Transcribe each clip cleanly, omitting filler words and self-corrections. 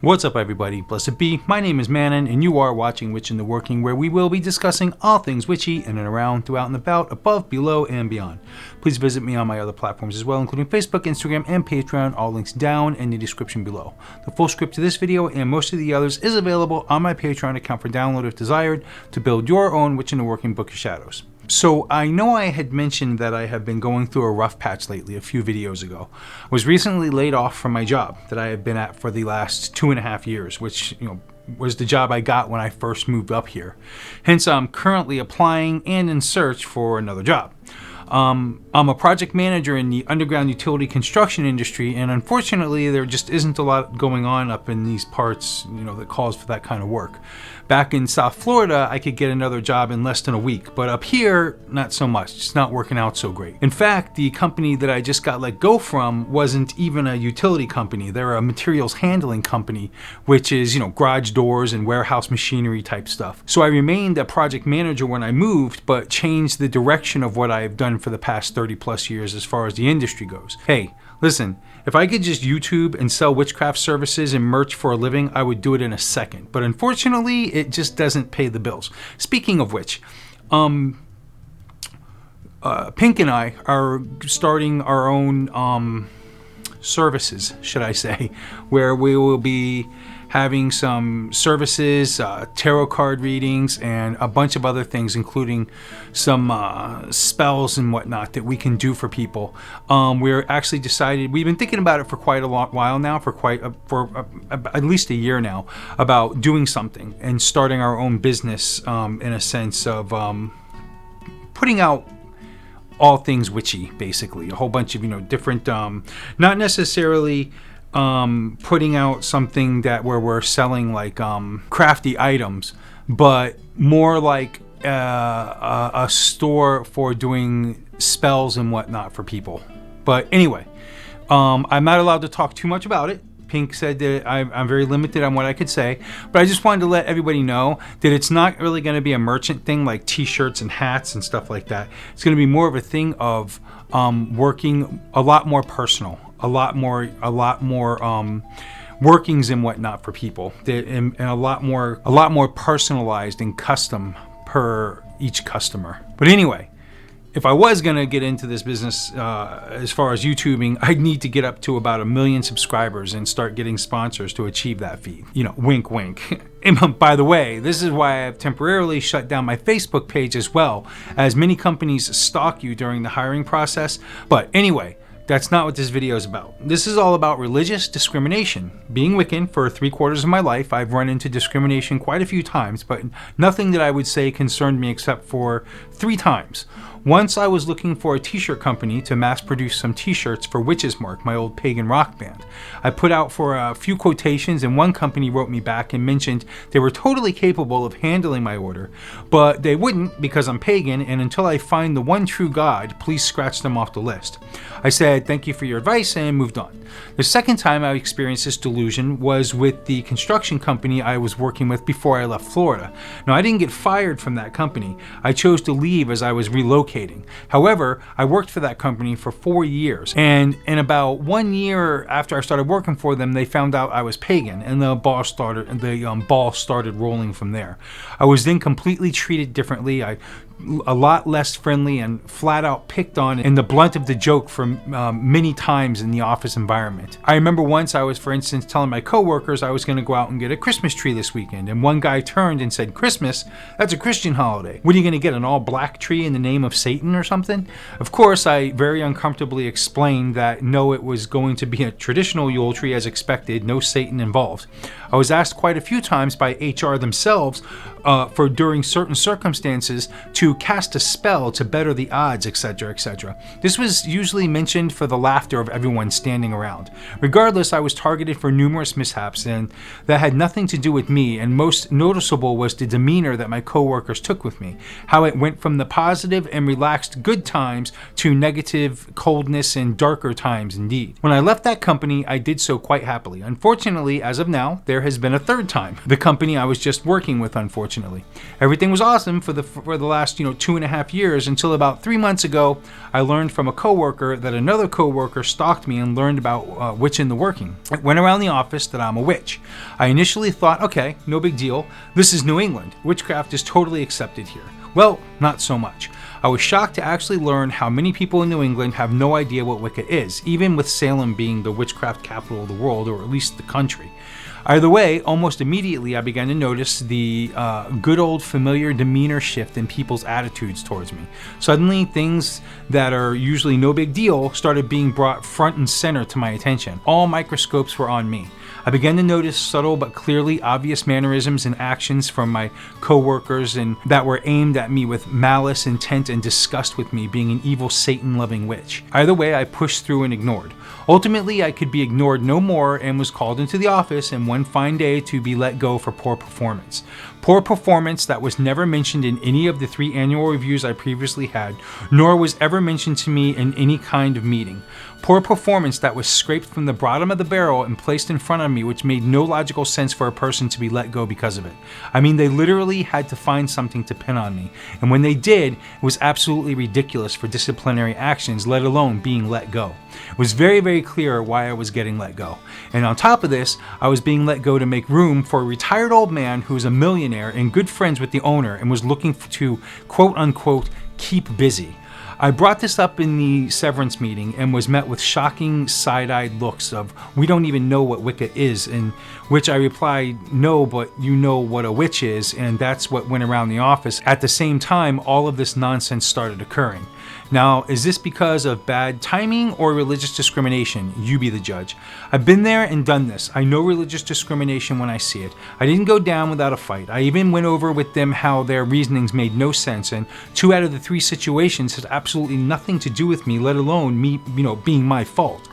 What's up everybody, blessed be, my name is Manon and you are watching Witch in the Working, where we will be discussing all things witchy in and around, throughout and about, above, below, and beyond. Please visit me on my other platforms as well, including Facebook, Instagram, and Patreon, all links down in the description below. The full script to this video and most of the others is available on my Patreon account for download if desired, to build your own Witch in the Working Book of Shadows. So I know I had mentioned that I have been going through a rough patch lately a few videos ago. I was recently laid off from my job that I had been at for the last 2.5 years, which, was the job I got when I first moved up here. Hence, I'm currently applying and in search for another job. I'm a project manager in the underground utility construction industry, and unfortunately there just isn't a lot going on up in these parts, that calls for that kind of work. Back in South Florida, I could get another job in less than a week, but up here, not so much. It's not working out so great. In fact, the company that I just got let go from wasn't even a utility company. They're a materials handling company, which is, garage doors and warehouse machinery type stuff. So I remained a project manager when I moved, but changed the direction of what I've done for the past 30 plus years as far as the industry goes. Hey, listen, if I could just YouTube and sell witchcraft services and merch for a living, I would do it in a second. But unfortunately, it just doesn't pay the bills. Speaking of which, Pink and I are starting our own services, should I say, where we will be having some services, tarot card readings, and a bunch of other things, including some spells and whatnot that we can do for people. We're actually decided, we've been thinking about it for quite a long while now, for at least a year now, about doing something and starting our own business in a sense of putting out all things witchy, basically. A whole bunch of, different, not necessarily putting out something that where we're selling like crafty items, but more like a store for doing spells and whatnot for people. But anyway, I'm not allowed to talk too much about it. Pink said that I'm very limited on what I could say, but I just wanted to let everybody know that it's not really going to be a merchant thing like t-shirts and hats and stuff like that. It's going to be more of a thing of working a lot more personal, a lot more workings and whatnot for people, and a lot more personalized and custom per each customer. But anyway, if I was going to get into this business as far as YouTubing, I'd need to get up to about 1 million subscribers and start getting sponsors to achieve that feat. Wink, wink. And by the way, this is why I've temporarily shut down my Facebook page as well, as many companies stalk you during the hiring process. But anyway, that's not what this video is about. This is all about religious discrimination. Being Wiccan for 3/4 of my life, I've run into discrimination quite a few times, but nothing that I would say concerned me except for 3 times. Once I was looking for a t-shirt company to mass produce some t-shirts for Witch's Mark, my old pagan rock band. I put out for a few quotations, and one company wrote me back and mentioned they were totally capable of handling my order, but they wouldn't because I'm pagan, and until I find the one true God, please scratch them off the list. I said thank you for your advice and moved on. The second time I experienced this delusion was with the construction company I was working with before I left Florida. Now, I didn't get fired from that company. I chose to leave as I was relocating. However, I worked for that company for 4 years, and in about 1 year after I started working for them, they found out I was pagan, and the ball started rolling from there. I was then completely treated differently. A lot less friendly and flat out picked on in the blunt of the joke for many times in the office environment. I remember once I was, for instance, telling my coworkers I was going to go out and get a Christmas tree this weekend, and one guy turned and said, "Christmas? That's a Christian holiday. What are you going to get, an all black tree in the name of Satan or something?" Of course, I very uncomfortably explained that no, it was going to be a traditional Yule tree as expected, no Satan involved. I was asked quite a few times by HR themselves for during certain circumstances to cast a spell to better the odds, etc., etc. This was usually mentioned for the laughter of everyone standing around. Regardless, I was targeted for numerous mishaps, and that had nothing to do with me, and most noticeable was the demeanor that my coworkers took with me, how it went from the positive and relaxed good times to negative coldness and darker times indeed. When I left that company, I did so quite happily. Unfortunately, as of now, there has been a third time. The company I was just working with, unfortunately. Everything was awesome for the last 2.5 years until about 3 months ago, I learned from a coworker that another coworker stalked me and learned about witch in the working. It went around the office that I'm a witch. I initially thought, okay, no big deal. This is New England. Witchcraft is totally accepted here. Well, not so much. I was shocked to actually learn how many people in New England have no idea what Wicca is, even with Salem being the witchcraft capital of the world, or at least the country. Either way, almost immediately I began to notice the good old familiar demeanor shift in people's attitudes towards me. Suddenly, things that are usually no big deal started being brought front and center to my attention. All microscopes were on me. I began to notice subtle but clearly obvious mannerisms and actions from my coworkers and that were aimed at me with malice, intent, and disgust with me being an evil Satan-loving witch. Either way, I pushed through and ignored. Ultimately, I could be ignored no more and was called into the office and one fine day to be let go for poor performance. Poor performance that was never mentioned in any of the 3 annual reviews I previously had, nor was ever mentioned to me in any kind of meeting. Poor performance that was scraped from the bottom of the barrel and placed in front of me, which made no logical sense for a person to be let go because of it. I mean, they literally had to find something to pin on me, and when they did, it was absolutely ridiculous for disciplinary actions, let alone being let go. It was very, very clear why I was getting let go. And on top of this, I was being let go to make room for a retired old man who was a millionaire and good friends with the owner and was looking to, quote unquote, keep busy. I brought this up in the severance meeting and was met with shocking side-eyed looks of, we don't even know what Wicca is, in which I replied, no, but you know what a witch is, and that's what went around the office. At the same time, all of this nonsense started occurring. Now, is this because of bad timing or religious discrimination? You be the judge. I've been there and done this. I know religious discrimination when I see it. I didn't go down without a fight. I even went over with them how their reasonings made no sense, and 2 out of the 3 situations had absolutely nothing to do with me, let alone me, being my fault.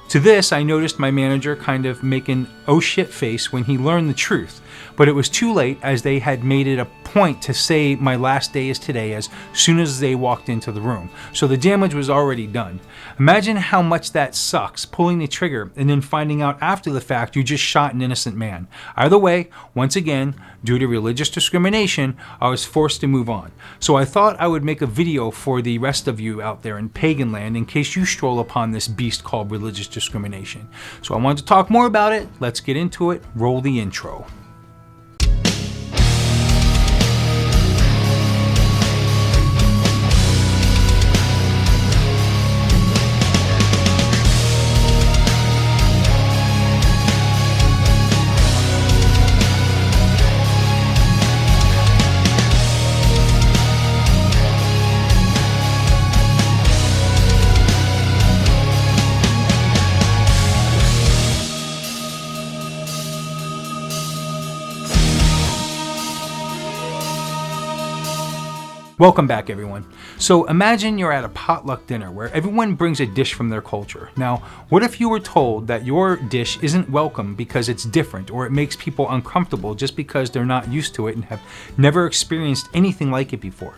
To this, I noticed my manager kind of make an oh shit face when he learned the truth, but it was too late as they had made it a point to say my last day is today as soon as they walked into the room, so the damage was already done. Imagine how much that sucks, pulling the trigger and then finding out after the fact you just shot an innocent man. Either way, once again, due to religious discrimination, I was forced to move on. So I thought I would make a video for the rest of you out there in pagan land in case you stroll upon this beast called religious discrimination. So I wanted to talk more about it. Let's get into it. Roll the intro. Welcome back, everyone. So imagine you're at a potluck dinner where everyone brings a dish from their culture. Now, what if you were told that your dish isn't welcome because it's different, or it makes people uncomfortable just because they're not used to it and have never experienced anything like it before?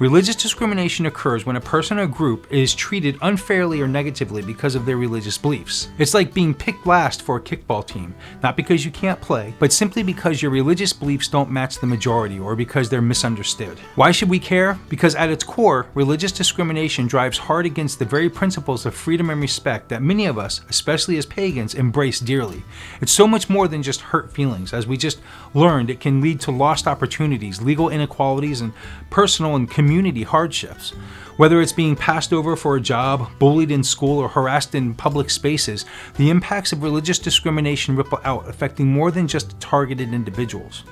Religious discrimination occurs when a person or group is treated unfairly or negatively because of their religious beliefs. It's like being picked last for a kickball team, not because you can't play, but simply because your religious beliefs don't match the majority or because they're misunderstood. Why should we care? Because at its core, religious discrimination drives hard against the very principles of freedom and respect that many of us, especially as pagans, embrace dearly. It's so much more than just hurt feelings. As we just learned, it can lead to lost opportunities, legal inequalities, and personal and community hardships. Whether it's being passed over for a job, bullied in school, or harassed in public spaces, the impacts of religious discrimination ripple out, affecting more than just targeted individuals.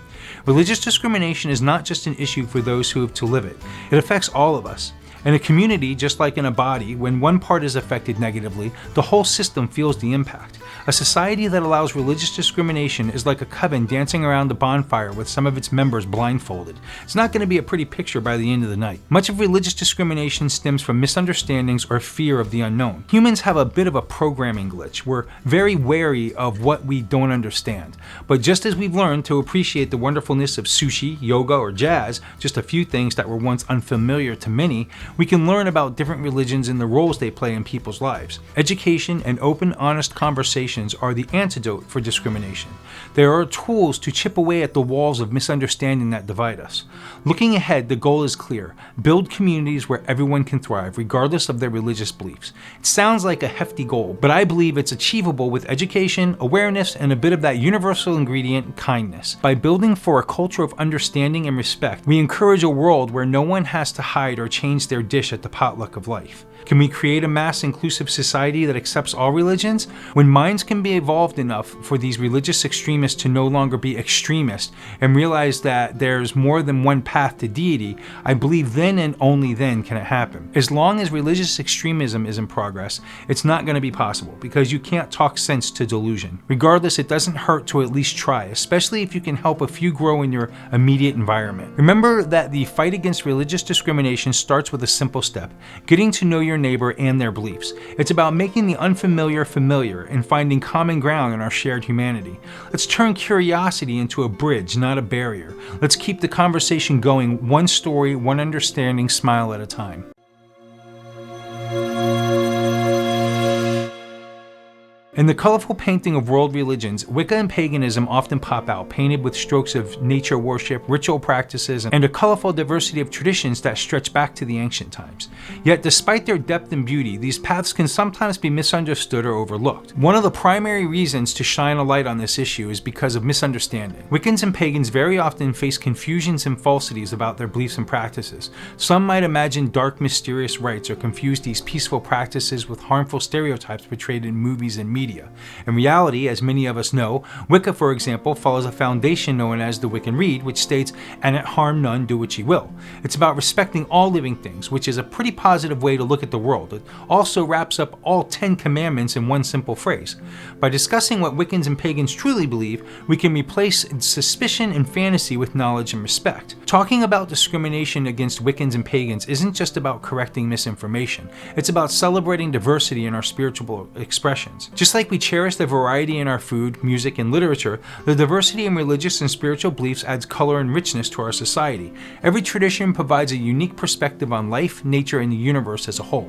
Religious discrimination is not just an issue for those who have to live it. It affects all of us. In a community, just like in a body, when one part is affected negatively, the whole system feels the impact. A society that allows religious discrimination is like a coven dancing around the bonfire with some of its members blindfolded. It's not going to be a pretty picture by the end of the night. Much of religious discrimination stems from misunderstandings or fear of the unknown. Humans have a bit of a programming glitch. We're very wary of what we don't understand. But just as we've learned to appreciate the wonderfulness of sushi, yoga, or jazz, just a few things that were once unfamiliar to many, we can learn about different religions and the roles they play in people's lives. Education and open, honest conversations are the antidote for discrimination. There are tools to chip away at the walls of misunderstanding that divide us. Looking ahead, the goal is clear: build communities where everyone can thrive, regardless of their religious beliefs. It sounds like a hefty goal, but I believe it's achievable with education, awareness, and a bit of that universal ingredient, kindness. By building for a culture of understanding and respect, we encourage a world where no one has to hide or change their dish at the potluck of life. Can we create a mass inclusive society that accepts all religions? When minds can be evolved enough for these religious extremists to no longer be extremists and realize that there's more than one path to deity, I believe then and only then can it happen. As long as religious extremism is in progress, it's not going to be possible, because you can't talk sense to delusion. Regardless, it doesn't hurt to at least try, especially if you can help a few grow in your immediate environment. Remember that the fight against religious discrimination starts with a simple step: getting to know your neighbor and their beliefs. It's about making the unfamiliar familiar and finding common ground in our shared humanity. Let's turn curiosity into a bridge, not a barrier. Let's keep the conversation going, one story, one understanding smile at a time. In the colorful painting of world religions, Wicca and paganism often pop out, painted with strokes of nature worship, ritual practices, and a colorful diversity of traditions that stretch back to the ancient times. Yet, despite their depth and beauty, these paths can sometimes be misunderstood or overlooked. One of the primary reasons to shine a light on this issue is because of misunderstanding. Wiccans and pagans very often face confusions and falsities about their beliefs and practices. Some might imagine dark, mysterious rites or confuse these peaceful practices with harmful stereotypes portrayed in movies and media. In reality, as many of us know, Wicca, for example, follows a foundation known as the Wiccan Rede, which states, "And it harm none, do what ye will." It's about respecting all living things, which is a pretty positive way to look at the world. It also wraps up all 10 commandments in one simple phrase. By discussing what Wiccans and pagans truly believe, we can replace suspicion and fantasy with knowledge and respect. Talking about discrimination against Wiccans and pagans isn't just about correcting misinformation. It's about celebrating diversity in our spiritual expressions. Just like we cherish the variety in our food, music, and literature, the diversity in religious and spiritual beliefs adds color and richness to our society. Every tradition provides a unique perspective on life, nature, and the universe as a whole.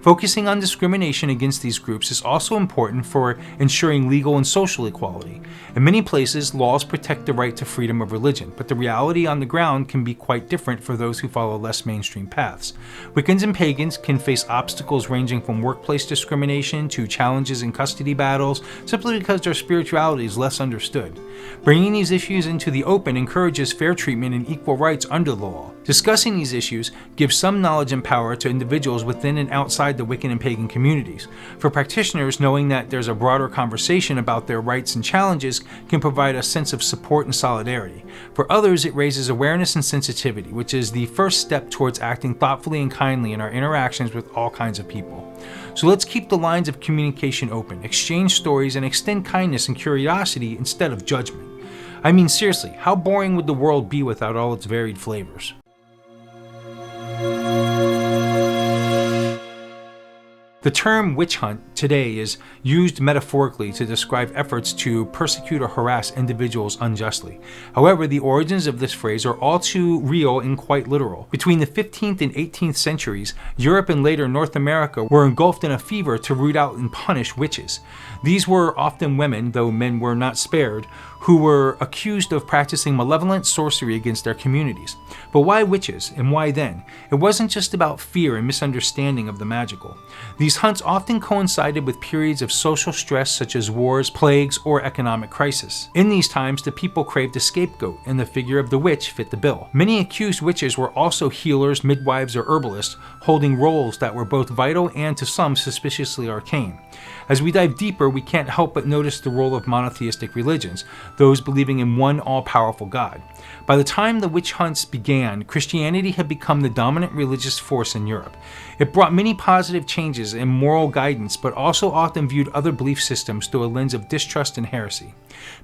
Focusing on discrimination against these groups is also important for ensuring legal and social equality. In many places, laws protect the right to freedom of religion, but the reality on the ground can be quite different for those who follow less mainstream paths. Wiccans and pagans can face obstacles ranging from workplace discrimination to challenges in custody battles, simply because their spirituality is less understood. Bringing these issues into the open encourages fair treatment and equal rights under the law. Discussing these issues gives some knowledge and power to individuals within and outside the Wiccan and pagan communities. For practitioners, knowing that there's a broader conversation about their rights and challenges can provide a sense of support and solidarity. For others, it raises awareness and sensitivity, which is the first step towards acting thoughtfully and kindly in our interactions with all kinds of people. So let's keep the lines of communication open, exchange stories, and extend kindness and curiosity instead of judgment. I mean, seriously, how boring would the world be without all its varied flavors? The term witch hunt today is used metaphorically to describe efforts to persecute or harass individuals unjustly. However, the origins of this phrase are all too real and quite literal. Between the 15th and 18th centuries, Europe and later North America were engulfed in a fever to root out and punish witches. These were often women, though men were not spared, who were accused of practicing malevolent sorcery against their communities. But why witches, and why then? It wasn't just about fear and misunderstanding of the magical. These hunts often coincided with periods of social stress such as wars, plagues, or economic crisis. In these times, the people craved a scapegoat, and the figure of the witch fit the bill. Many accused witches were also healers, midwives, or herbalists, holding roles that were both vital and to some suspiciously arcane. As we dive deeper, we can't help but notice the role of monotheistic religions, those believing in one all-powerful God. By the time the witch hunts began, Christianity had become the dominant religious force in Europe. It brought many positive changes and moral guidance, but also often viewed other belief systems through a lens of distrust and heresy.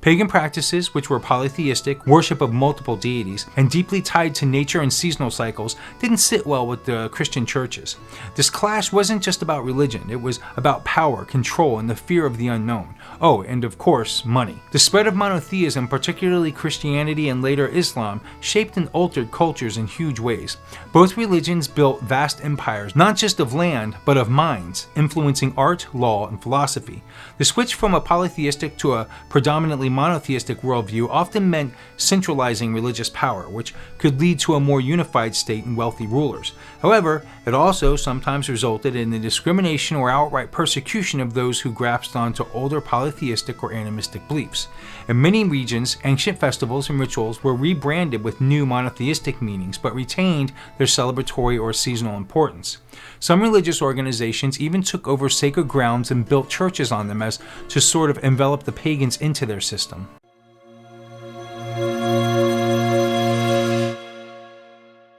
Pagan practices, which were polytheistic, worship of multiple deities, and deeply tied to nature and seasonal cycles, didn't sit well with the Christian churches. This clash wasn't just about religion, it was about power, control, and the fear of the unknown. Oh, and of course, money. The spread of monotheism, particularly Christianity and later Islam shaped and altered cultures in huge ways. Both religions built vast empires, not just of land, but of minds, influencing art, law, and philosophy. The switch from a polytheistic to a predominantly monotheistic worldview often meant centralizing religious power, which could lead to a more unified state and wealthy rulers. However, it also sometimes resulted in the discrimination or outright persecution of those who grasped onto older polytheistic or animistic beliefs. In many regions, ancient festivals and rituals were rebranded with new monotheistic meanings, but retained their celebratory or seasonal importance. Some religious organizations even took over sacred grounds and built churches on them as to sort of envelop the pagans into their system.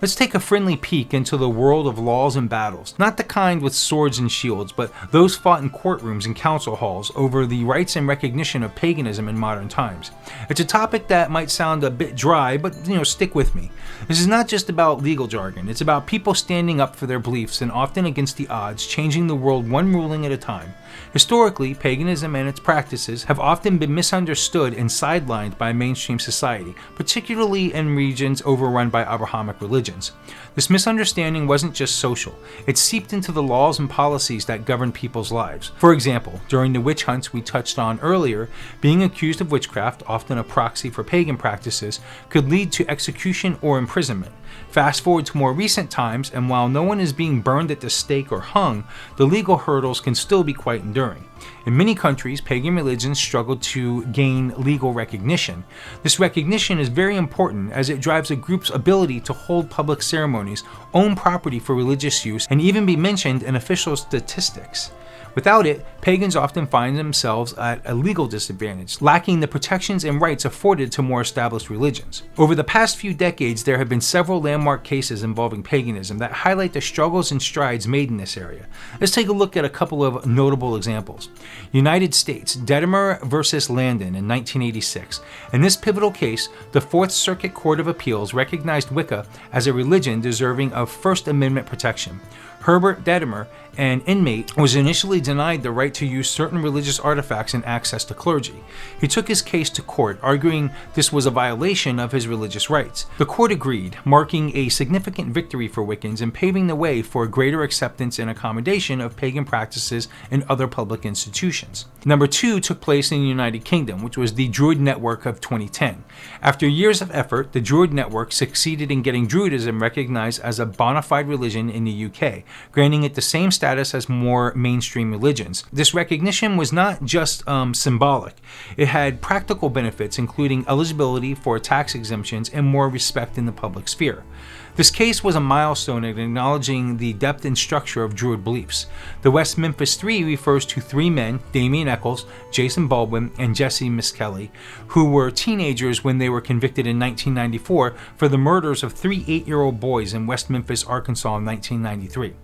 Let's take a friendly peek into the world of laws and battles, not the kind with swords and shields, but those fought in courtrooms and council halls over the rights and recognition of paganism in modern times. It's a topic that might sound a bit dry, but stick with me. This is not just about legal jargon, it's about people standing up for their beliefs and often against the odds, changing the world one ruling at a time. Historically, paganism and its practices have often been misunderstood and sidelined by mainstream society, particularly in regions overrun by Abrahamic religions. This misunderstanding wasn't just social, it seeped into the laws and policies that govern people's lives. For example, during the witch hunts we touched on earlier, being accused of witchcraft, often a proxy for pagan practices, could lead to execution or imprisonment. Fast forward to more recent times, and while no one is being burned at the stake or hung, the legal hurdles can still be quite enduring. In many countries, pagan religions struggle to gain legal recognition. This recognition is very important as it drives a group's ability to hold public ceremonies, own property for religious use, and even be mentioned in official statistics. Without it, pagans often find themselves at a legal disadvantage, lacking the protections and rights afforded to more established religions. Over the past few decades, there have been several landmark cases involving paganism that highlight the struggles and strides made in this area. Let's take a look at a couple of notable examples. United States, Detmer versus Landon in 1986. In this pivotal case, the Fourth Circuit Court of Appeals recognized Wicca as a religion deserving of First Amendment protection. Herbert Detmer, an inmate, was initially denied the right to use certain religious artifacts and access to clergy. He took his case to court, arguing this was a violation of his religious rights. The court agreed, marking a significant victory for Wiccans and paving the way for greater acceptance and accommodation of pagan practices in other public institutions. Number 2 took place in the United Kingdom, which was the Druid Network of 2010. After years of effort, the Druid Network succeeded in getting Druidism recognized as a bona fide religion in the UK, granting it the same status as more mainstream religions. This recognition was not just symbolic. It had practical benefits, including eligibility for tax exemptions and more respect in the public sphere. This case was a milestone in acknowledging the depth and structure of Druid beliefs. The West Memphis Three refers to 3 men, Damien Eccles, Jason Baldwin, and Jesse Miskelly, who were teenagers when they were convicted in 1994 for the murders of 3 8-year-old boys in West Memphis, Arkansas in 1993.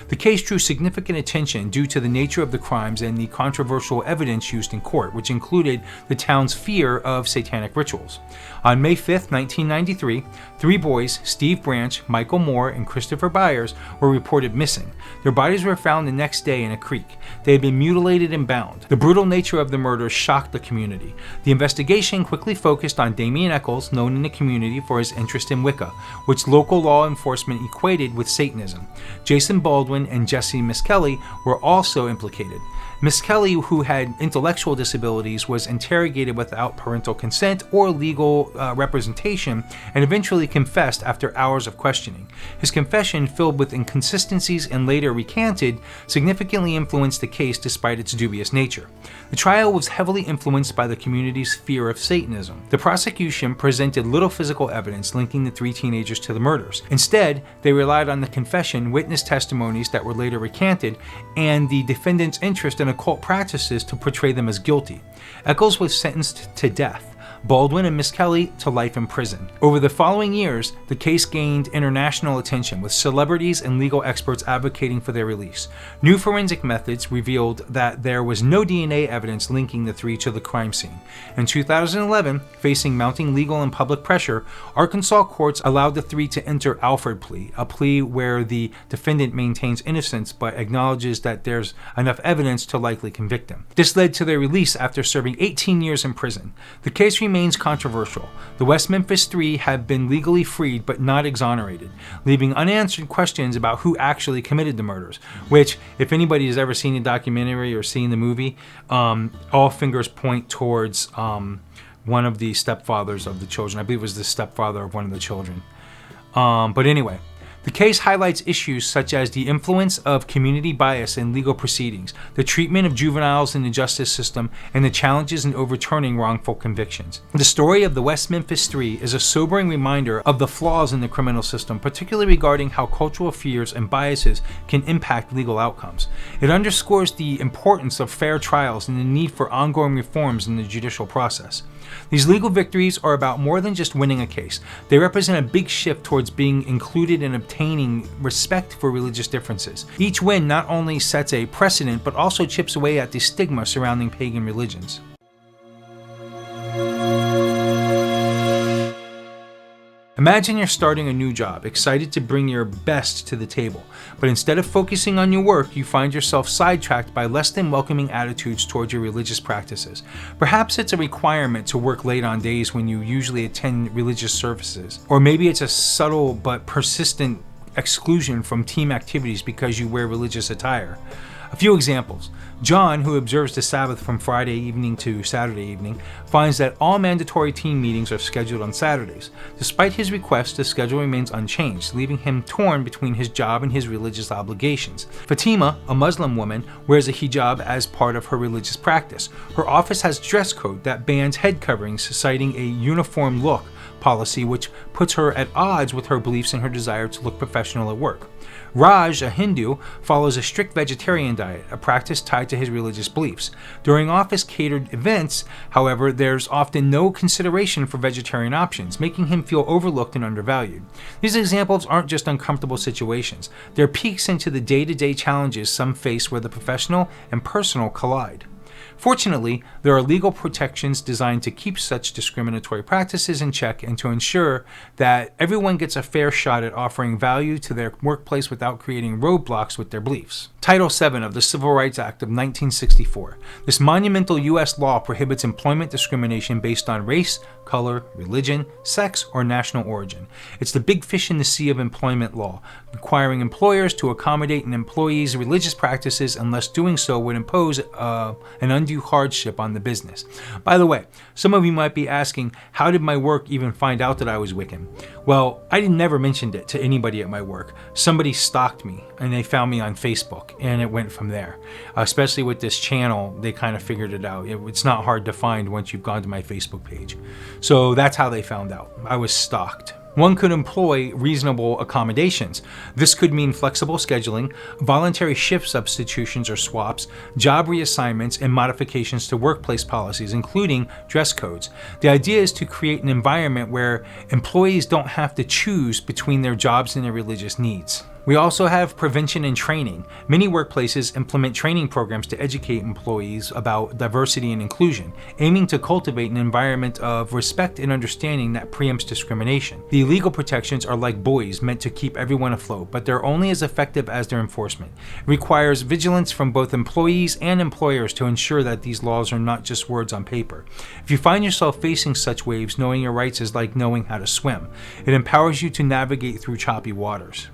The case drew significant attention due to the nature of the crimes and the controversial evidence used in court, which included the town's fear of satanic rituals. On May 5, 1993, 3 boys, Steve Branch, Michael Moore, and Christopher Byers, were reported missing. Their bodies were found the next day in a creek. They had been mutilated and bound. The brutal nature of the murders shocked the community. The investigation quickly focused on Damien Eccles, known in the community for his interest in Wicca, which local law enforcement equated with Satanism. Jason Baldwin and Jesse Miskelly were also implicated. Miskelly, who had intellectual disabilities, was interrogated without parental consent or legal representation and eventually confessed after hours of questioning. His confession, filled with inconsistencies and later recanted, significantly influenced the case despite its dubious nature. The trial was heavily influenced by the community's fear of Satanism. The prosecution presented little physical evidence linking the 3 teenagers to the murders. Instead, they relied on the confession, witness testimonies that were later recanted, and the defendant's interest in occult practices to portray them as guilty. Eccles was sentenced to death. Baldwin and Miskelly to life in prison. Over the following years, the case gained international attention, with celebrities and legal experts advocating for their release. New forensic methods revealed that there was no DNA evidence linking the 3 to the crime scene. In 2011, facing mounting legal and public pressure, Arkansas courts allowed the 3 to enter Alford plea, a plea where the defendant maintains innocence but acknowledges that there's enough evidence to likely convict him. This led to their release after serving 18 years in prison. The case remains remains controversial. The West Memphis Three have been legally freed but not exonerated, leaving unanswered questions about who actually committed the murders, which, if anybody has ever seen the documentary or seen the movie, all fingers point towards one of the stepfathers of the children. I believe it was the stepfather of one of the children. But anyway, the case highlights issues such as the influence of community bias in legal proceedings, the treatment of juveniles in the justice system, and the challenges in overturning wrongful convictions. The story of the West Memphis Three is a sobering reminder of the flaws in the criminal system, particularly regarding how cultural fears and biases can impact legal outcomes. It underscores the importance of fair trials and the need for ongoing reforms in the judicial process. These legal victories are about more than just winning a case. They represent a big shift towards being included and obtaining respect for religious differences. Each win not only sets a precedent, but also chips away at the stigma surrounding pagan religions. Imagine you're starting a new job, excited to bring your best to the table, but instead of focusing on your work, you find yourself sidetracked by less than welcoming attitudes towards your religious practices. Perhaps it's a requirement to work late on days when you usually attend religious services, or maybe it's a subtle but persistent exclusion from team activities because you wear religious attire. A few examples. John, who observes the Sabbath from Friday evening to Saturday evening, finds that all mandatory team meetings are scheduled on Saturdays. Despite his request, the schedule remains unchanged, leaving him torn between his job and his religious obligations. Fatima, a Muslim woman, wears a hijab as part of her religious practice. Her office has a dress code that bans head coverings, citing a uniform look policy which puts her at odds with her beliefs and her desire to look professional at work. Raj, a Hindu, follows a strict vegetarian diet, a practice tied to his religious beliefs. During office-catered events, however, there's often no consideration for vegetarian options, making him feel overlooked and undervalued. These examples aren't just uncomfortable situations. They're peeks into the day-to-day challenges some face where the professional and personal collide. Fortunately, there are legal protections designed to keep such discriminatory practices in check and to ensure that everyone gets a fair shot at offering value to their workplace without creating roadblocks with their beliefs. Title VII of the Civil Rights Act of 1964. This monumental U.S. law prohibits employment discrimination based on race, color, religion, sex, or national origin. It's the big fish in the sea of employment law, requiring employers to accommodate an employee's religious practices unless doing so would impose an undue hardship on the business. By the way, some of you might be asking, how did my work even find out that I was Wiccan? Well, I never mentioned it to anybody at my work. Somebody stalked me and they found me on Facebook, and it went from there. Especially with this channel, they kind of figured it out. It's not hard to find once you've gone to my Facebook page. So that's how they found out. I was stalked. One could employ reasonable accommodations. This could mean flexible scheduling, voluntary shift substitutions or swaps, job reassignments, and modifications to workplace policies, including dress codes. The idea is to create an environment where employees don't have to choose between their jobs and their religious needs. We also have prevention and training. Many workplaces implement training programs to educate employees about diversity and inclusion, aiming to cultivate an environment of respect and understanding that preempts discrimination. The legal protections are like buoys meant to keep everyone afloat, but they're only as effective as their enforcement. It requires vigilance from both employees and employers to ensure that these laws are not just words on paper. If you find yourself facing such waves, knowing your rights is like knowing how to swim. It empowers you to navigate through choppy waters.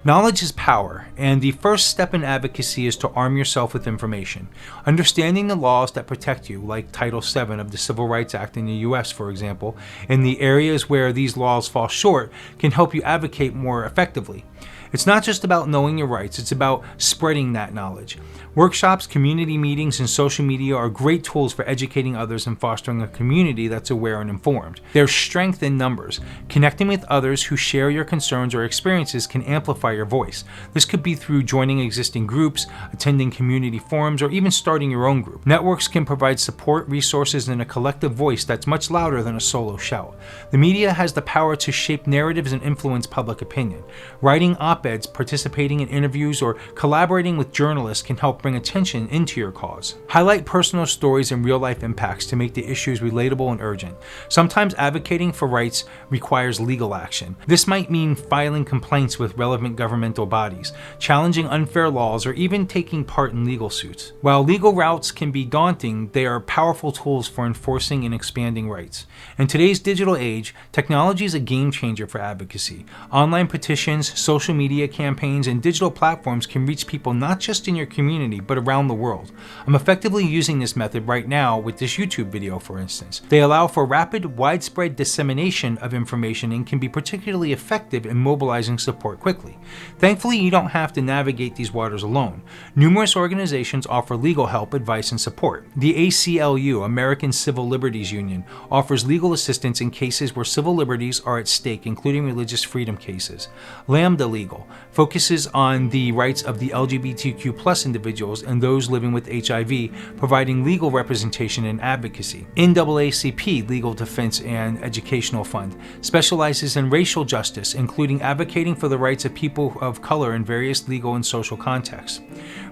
Knowledge is power, and the first step in advocacy is to arm yourself with information. Understanding the laws that protect you, like Title VII of the Civil Rights Act in the U.S., for example, and the areas where these laws fall short, can help you advocate more effectively. It's not just about knowing your rights, it's about spreading that knowledge. Workshops, community meetings, and social media are great tools for educating others and fostering a community that's aware and informed. There's strength in numbers. Connecting with others who share your concerns or experiences can amplify your voice. This could be through joining existing groups, attending community forums, or even starting your own group. Networks can provide support, resources, and a collective voice that's much louder than a solo shout. The media has the power to shape narratives and influence public opinion. Writing writing op-eds, participating in interviews, or collaborating with journalists can help bring attention into your cause. Highlight personal stories and real-life impacts to make the issues relatable and urgent. Sometimes advocating for rights requires legal action. This might mean filing complaints with relevant governmental bodies, challenging unfair laws, or even taking part in legal suits. While legal routes can be daunting, they are powerful tools for enforcing and expanding rights. In today's digital age, technology is a game changer for advocacy. Online petitions, social media campaigns, and digital platforms can reach people not just in your community, but around the world. I'm effectively using this method right now with this YouTube video, for instance. They allow for rapid, widespread dissemination of information and can be particularly effective in mobilizing support quickly. Thankfully, you don't have to navigate these waters alone. Numerous organizations offer legal help, advice, and support. The ACLU, American Civil Liberties Union, offers legal assistance in cases where civil liberties are at stake, including religious freedom cases. Lambda Legal focuses on the rights of the LGBTQ+ individuals and those living with HIV, providing legal representation and advocacy. NAACP Legal Defense and Educational Fund specializes in racial justice, including advocating for the rights of people of color in various legal and social contexts.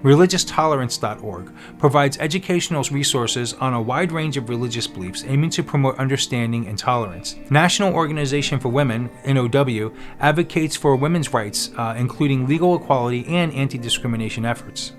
ReligiousTolerance.org provides educational resources on a wide range of religious beliefs, aiming to promote understanding and tolerance. National Organization for Women, NOW, advocates for women's rights, including legal equality and anti-discrimination efforts.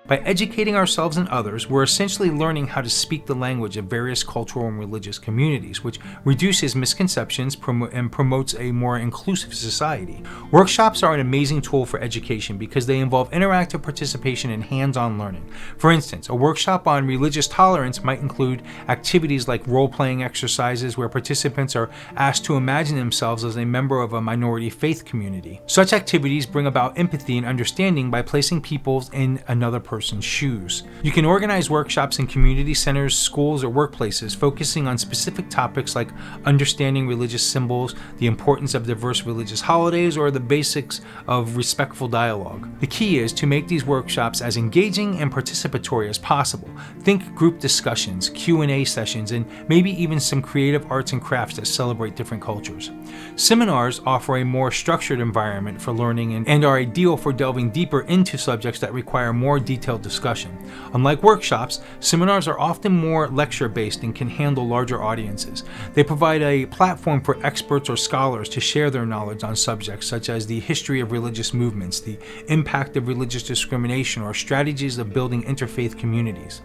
By educating ourselves and others, we're essentially learning how to speak the language of various cultural and religious communities, which reduces misconceptions and promotes a more inclusive society. Workshops are an amazing tool for education because they involve interactive participation and hands-on learning. For instance, a workshop on religious tolerance might include activities like role-playing exercises where participants are asked to imagine themselves as a member of a minority faith community. Such activities bring about empathy and understanding by placing people in another person's shoes. You can organize workshops in community centers, schools, or workplaces focusing on specific topics like understanding religious symbols, the importance of diverse religious holidays, or the basics of respectful dialogue. The key is to make these workshops as engaging and participatory as possible. Think group discussions, Q&A sessions, and maybe even some creative arts and crafts that celebrate different cultures. Seminars offer a more structured environment for learning and are ideal for delving deeper into subjects that require more detailed discussion. Unlike workshops, seminars are often more lecture-based and can handle larger audiences. They provide a platform for experts or scholars to share their knowledge on subjects such as the history of religious movements, the impact of religious discrimination, or strategies of building interfaith communities.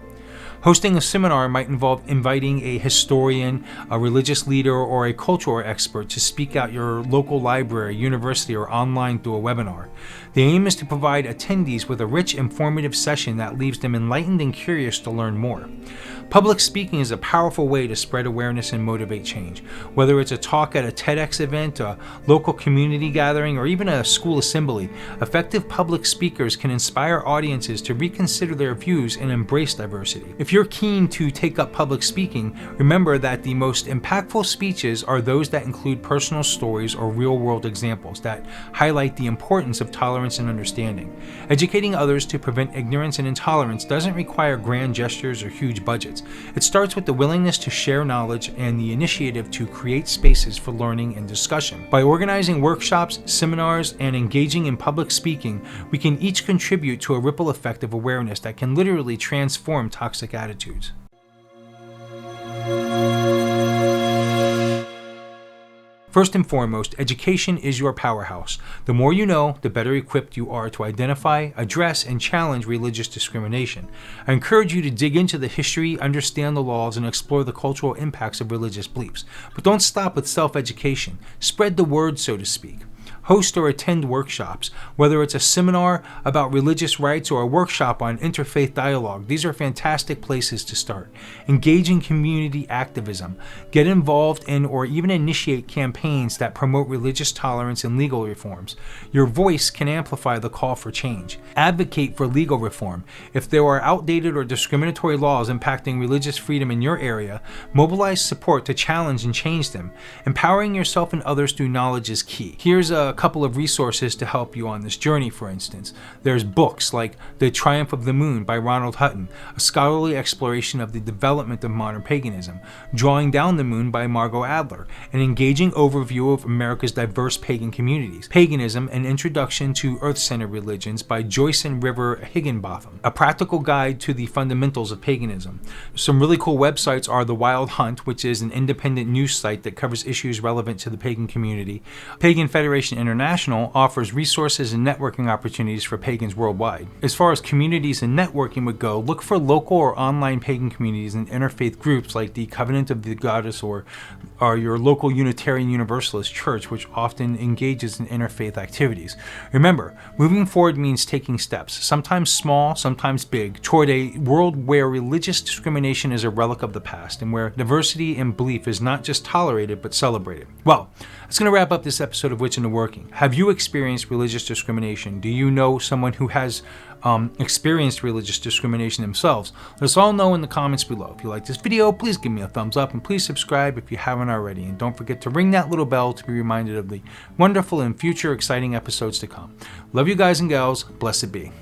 Hosting a seminar might involve inviting a historian, a religious leader, or a cultural expert to speak at your local library, university, or online through a webinar. The aim is to provide attendees with a rich, informative session that leaves them enlightened and curious to learn more. Public speaking is a powerful way to spread awareness and motivate change. Whether it's a talk at a TEDx event, a local community gathering, or even a school assembly, effective public speakers can inspire audiences to reconsider their views and embrace diversity. If you're keen to take up public speaking, remember that the most impactful speeches are those that include personal stories or real-world examples that highlight the importance of tolerance and understanding. Educating others to prevent ignorance and intolerance doesn't require grand gestures or huge budgets. It starts with the willingness to share knowledge and the initiative to create spaces for learning and discussion. By organizing workshops, seminars, and engaging in public speaking, we can each contribute to a ripple effect of awareness that can literally transform toxic attitudes. First and foremost, education is your powerhouse. The more you know, the better equipped you are to identify, address, and challenge religious discrimination. I encourage you to dig into the history, understand the laws, and explore the cultural impacts of religious beliefs. But don't stop with self-education. Spread the word, so to speak. Host or attend workshops, whether it's a seminar about religious rights or a workshop on interfaith dialogue. These are fantastic places to start. Engage in community activism. Get involved in or even initiate campaigns that promote religious tolerance and legal reforms. Your voice can amplify the call for change. Advocate for legal reform. If there are outdated or discriminatory laws impacting religious freedom in your area, mobilize support to challenge and change them. Empowering yourself and others through knowledge is key. Here's a a couple of resources to help you on this journey, for instance. There's books like The Triumph of the Moon by Ronald Hutton, a scholarly exploration of the development of modern paganism, Drawing Down the Moon by Margot Adler, an engaging overview of America's diverse pagan communities, Paganism, an introduction to earth-centered religions by Joyce and River Higginbotham, a practical guide to the fundamentals of paganism. Some really cool websites are The Wild Hunt, which is an independent news site that covers issues relevant to the pagan community. Pagan Federation International offers resources and networking opportunities for pagans worldwide. As far as communities and networking would go, look for local or online pagan communities and interfaith groups like the Covenant of the Goddess or your local Unitarian Universalist church, which often engages in interfaith activities. Remember, moving forward means taking steps, sometimes small, sometimes big, toward a world where religious discrimination is a relic of the past and where diversity in belief is not just tolerated but celebrated. Well, that's going to wrap up this episode of Witch in the Working. Have you experienced religious discrimination? Do you know someone who has experienced religious discrimination themselves? Let us all know in the comments below. If you like this video, please give me a thumbs up and please subscribe if you haven't already. And don't forget to ring that little bell to be reminded of the wonderful and future exciting episodes to come. Love you guys and gals. Blessed be.